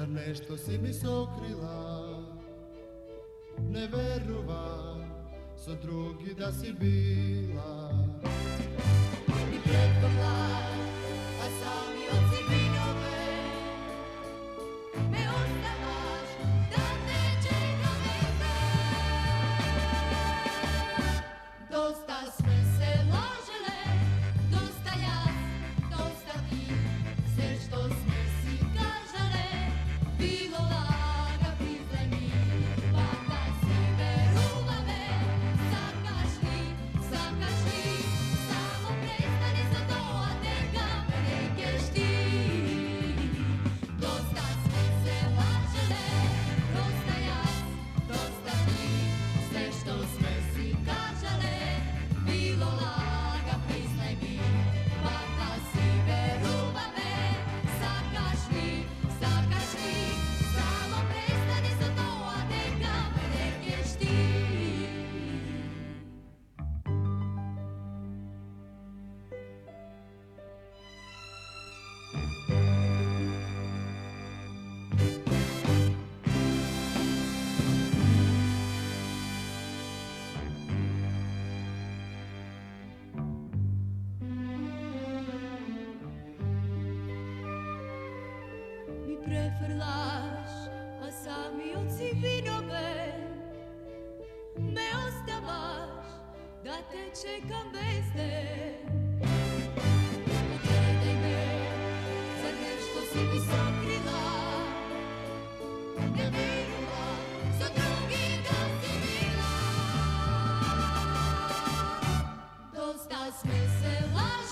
Zar nešto si mi sokrila? Ne verujem, so drugi da si bila. Mi pretvorlaš, a sami oci vinove, me ostavaš da te čekam veze. Dosta sme se lažele, dosta jas, dosta ti, sve što sme si kažale, bilo laga, priznaj mi, pa da si veruvame, sakašli, samo prestani za to, a neka me nekeš ti. Dosta sme se lažele, dosta jas, dosta ti, sve što sme si kažale, bilo laga, priznaj mi, pa da si veruvame, sakašli, samo prestani za to, a neka me nekeš ti. Mi prefrlaš, a sami oci vinove, me ostavaš da te čekam bezde. Pogledaj me, zar nešto si mi sakrila? Ne verujem, za drugi da si bila. Dosta sme se lažele,